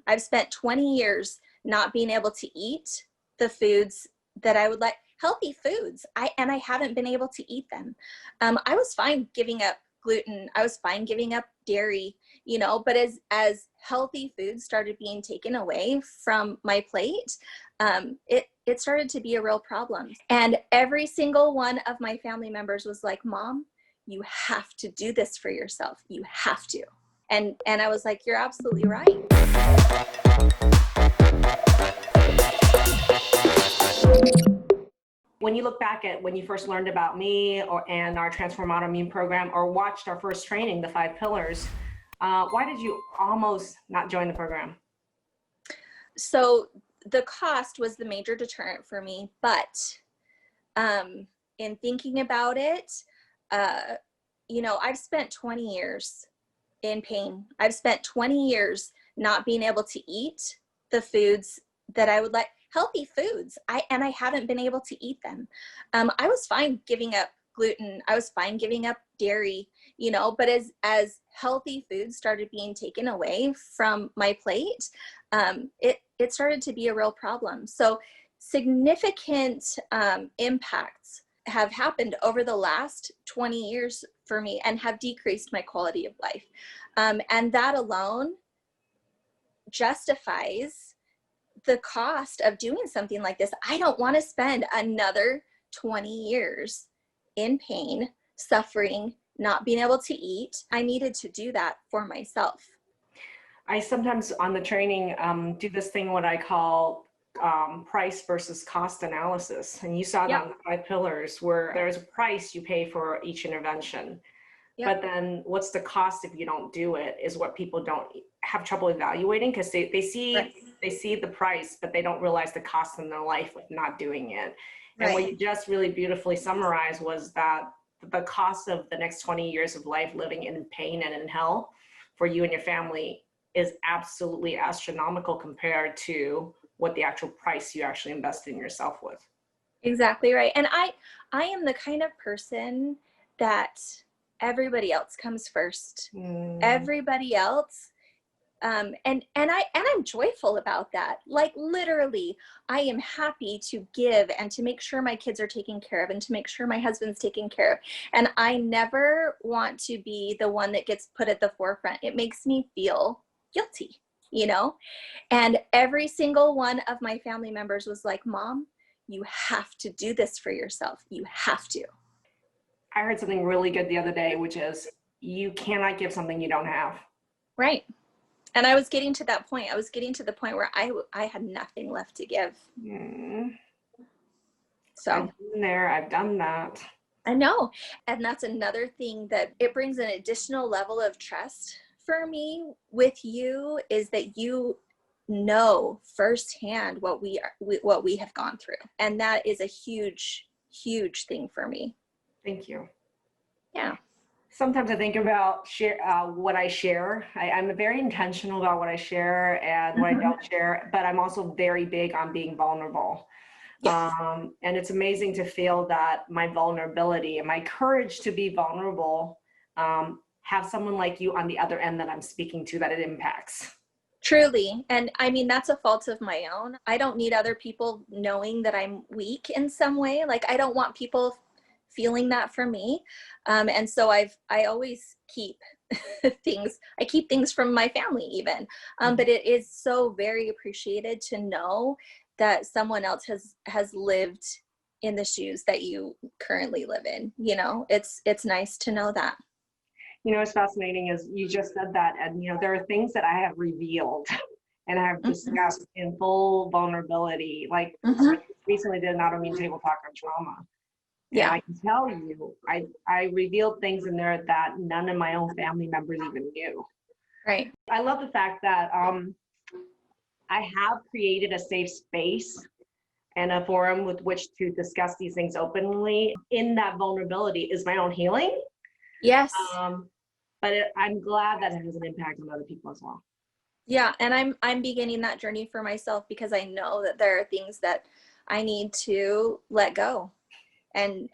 I've spent 20 years not being able to eat the foods that I would like, healthy foods. And I haven't been able to eat them. I was fine giving up gluten. I was fine giving up dairy, but as healthy foods started being taken away from my plate, it started to be a real problem. And every single one of my family members was like, Mom, you have to do this for yourself. You have to. And I was like, you're absolutely right. When you look back at when you first learned about me and our Transform Autoimmune program, or watched our first training, the 5 pillars, why did you almost not join the program? So the cost was the major deterrent for me, but in thinking about it, I've spent 20 years in pain. I've spent 20 years not being able to eat the foods that I would like, healthy foods. And I haven't been able to eat them. I was fine giving up gluten. I was fine giving up dairy, but as healthy foods started being taken away from my plate, it started to be a real problem. So significant impacts have happened over the last 20 years for me and have decreased my quality of life. And that alone justifies the cost of doing something like this. I don't want to spend another 20 years in pain, suffering, not being able to eat. I needed to do that for myself. I sometimes on the training do this thing, what I call price versus cost analysis. And you saw that on the 5 pillars, where there's a price you pay for each intervention. But then what's the cost if you don't do it is what people don't have trouble evaluating, because they see the price, but they don't realize the cost in their life with not doing it. And what you just really beautifully summarized was that the cost of the next 20 years of life living in pain and in hell for you and your family is absolutely astronomical compared to what the actual price you actually invested in yourself with. Exactly right. And I am the kind of person that everybody else comes first. Everybody else. And I'm joyful about that. Like literally, I am happy to give and to make sure my kids are taken care of and to make sure my husband's taken care of. And I never want to be the one that gets put at the forefront. It makes me feel guilty, And every single one of my family members was like, Mom, you have to do this for yourself. You have to. I heard something really good the other day, which is you cannot give something you don't have. Right. And I was getting to that point. I was getting to the point where I had nothing left to give. So I've been there. I've done that. I know. And that's another thing that it brings an additional level of trust for me with you, is that you know firsthand what we have gone through. And that is a huge, huge thing for me. Thank you. Yeah. Sometimes I think about what I share. I'm very intentional about what I share and what I don't share, but I'm also very big on being vulnerable. Yes. And it's amazing to feel that my vulnerability and my courage to be vulnerable have someone like you on the other end that I'm speaking to, that it impacts. Truly. And I mean, that's a fault of my own. I don't need other people knowing that I'm weak in some way. Like, I don't want people feeling that for me. And so I always keep I keep things from my family even. But it is so very appreciated to know that someone else has lived in the shoes that you currently live in. It's nice to know that. What's fascinating is you just said that, and there are things that I have revealed and I have discussed in full vulnerability. Like I recently did an autoimmune table talk on trauma. Yeah, and I can tell you, I revealed things in there that none of my own family members even knew. Right. I love the fact that I have created a safe space and a forum with which to discuss these things openly. In that vulnerability is my own healing. Yes. But I'm glad that it has an impact on other people as well. Yeah, and I'm beginning that journey for myself, because I know that there are things that I need to let go. And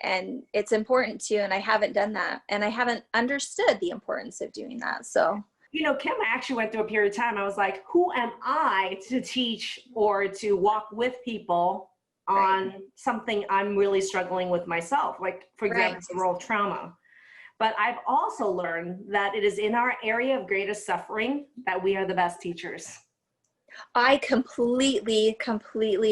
it's important to, and I haven't done that, and I haven't understood the importance of doing that. So You know, Kim, I actually went through a period of time. I was like, who am I to teach or to walk with people on something I'm really struggling with myself? Like, for example, the role of trauma. But I've also learned that it is in our area of greatest suffering that we are the best teachers. I completely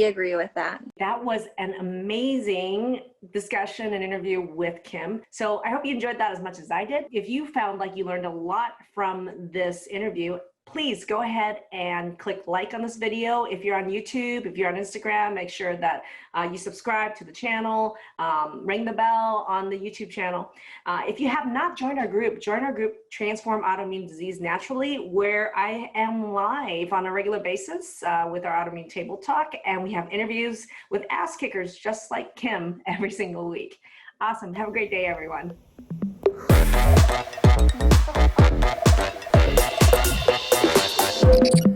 agree with that. That was an amazing discussion and interview with Kim. So I hope you enjoyed that as much as I did. If you found like you learned a lot from this interview, please go ahead and click like on this video. If you're on YouTube, if you're on Instagram, make sure that you subscribe to the channel, ring the bell on the YouTube channel. If you have not joined our group, join our group, Transform Autoimmune Disease Naturally, where I am live on a regular basis with our autoimmune table talk. And we have interviews with ass kickers just like Kim every single week. Awesome. Have a great day, everyone. Thank you.